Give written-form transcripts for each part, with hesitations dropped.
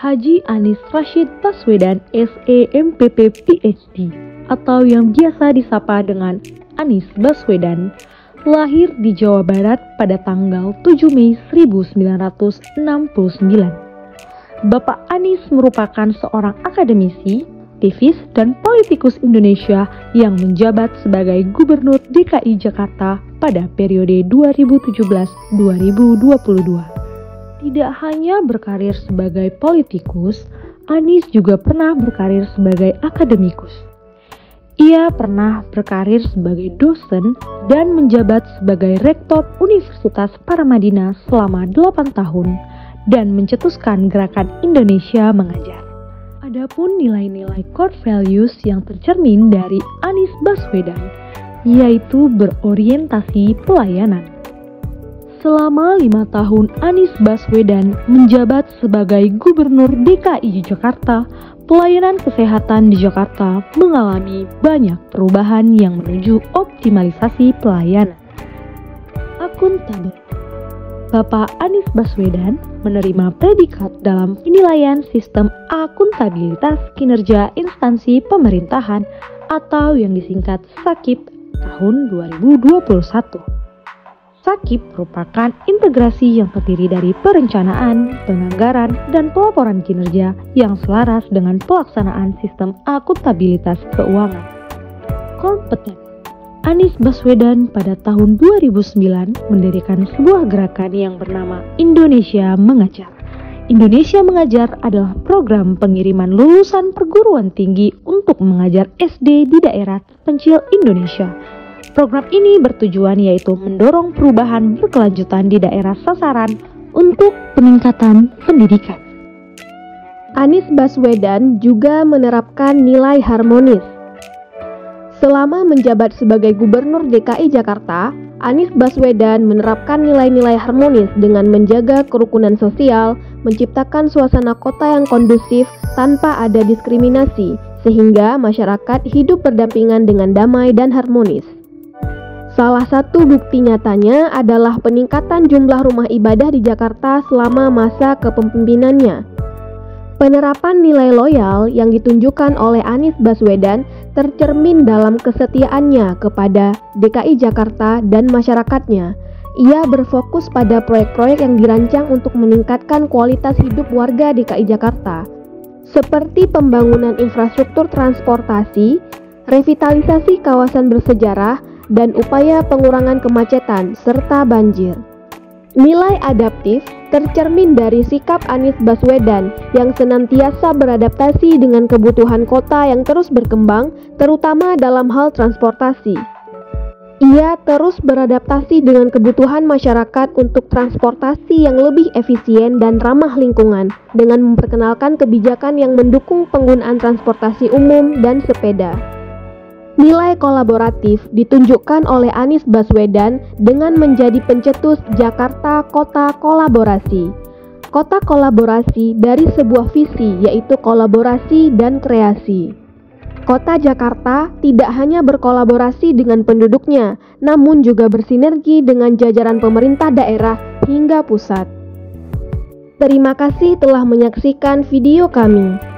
Haji Anies Rashid Baswedan SEMPP PhD atau yang biasa disapa dengan Anies Baswedan lahir di Jawa Barat pada tanggal 7 Mei 1969. Bapak Anies merupakan seorang akademisi, aktivis, dan politikus Indonesia yang menjabat sebagai Gubernur DKI Jakarta pada periode 2017-2022. Tidak hanya berkarir sebagai politikus, Anies juga pernah berkarir sebagai akademikus. Ia pernah berkarir sebagai dosen dan menjabat sebagai Rektor Universitas Paramadina selama 8 tahun dan mencetuskan gerakan Indonesia Mengajar. Adapun nilai-nilai core values yang tercermin dari Anies Baswedan, yaitu berorientasi pelayanan. Selama 5 tahun Anies Baswedan menjabat sebagai Gubernur DKI Jakarta, pelayanan kesehatan di Jakarta mengalami banyak perubahan yang menuju optimalisasi pelayanan. Akuntabel. Bapak Anies Baswedan menerima predikat dalam penilaian sistem akuntabilitas kinerja instansi pemerintahan atau yang disingkat SAKIP tahun 2021. SAKIP merupakan integrasi yang terdiri dari perencanaan, penganggaran, dan pelaporan kinerja yang selaras dengan pelaksanaan sistem akuntabilitas keuangan. Kompeten. Anies Baswedan pada tahun 2009 mendirikan sebuah gerakan yang bernama Indonesia Mengajar. Indonesia Mengajar adalah program pengiriman lulusan perguruan tinggi untuk mengajar SD di daerah terpencil Indonesia. Program ini bertujuan yaitu mendorong perubahan berkelanjutan di daerah sasaran untuk peningkatan pendidikan. Anies Baswedan juga menerapkan nilai harmonis. Selama menjabat sebagai Gubernur DKI Jakarta, Anies Baswedan menerapkan nilai-nilai harmonis dengan menjaga kerukunan sosial, menciptakan suasana kota yang kondusif tanpa ada diskriminasi, sehingga masyarakat hidup berdampingan dengan damai dan harmonis. Salah satu bukti nyatanya adalah peningkatan jumlah rumah ibadah di Jakarta selama masa kepemimpinannya. Penerapan nilai loyal yang ditunjukkan oleh Anies Baswedan tercermin dalam kesetiaannya kepada DKI Jakarta dan masyarakatnya. Ia berfokus pada proyek-proyek yang dirancang untuk meningkatkan kualitas hidup warga DKI Jakarta, seperti pembangunan infrastruktur transportasi, revitalisasi kawasan bersejarah, dan upaya pengurangan kemacetan serta banjir. Nilai adaptif tercermin dari sikap Anies Baswedan yang senantiasa beradaptasi dengan kebutuhan kota yang terus berkembang, terutama dalam hal transportasi. Ia terus beradaptasi dengan kebutuhan masyarakat untuk transportasi yang lebih efisien dan ramah lingkungan dengan memperkenalkan kebijakan yang mendukung penggunaan transportasi umum dan sepeda. Nilai kolaboratif ditunjukkan oleh Anies Baswedan dengan menjadi pencetus Jakarta Kota Kolaborasi. Kota kolaborasi dari sebuah visi yaitu kolaborasi dan kreasi. Kota Jakarta tidak hanya berkolaborasi dengan penduduknya, namun juga bersinergi dengan jajaran pemerintah daerah hingga pusat. Terima kasih telah menyaksikan video kami.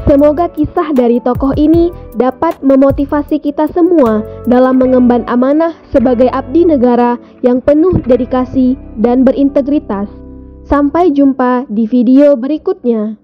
Semoga kisah dari tokoh ini dapat memotivasi kita semua dalam mengemban amanah sebagai abdi negara yang penuh dedikasi dan berintegritas. Sampai jumpa di video berikutnya.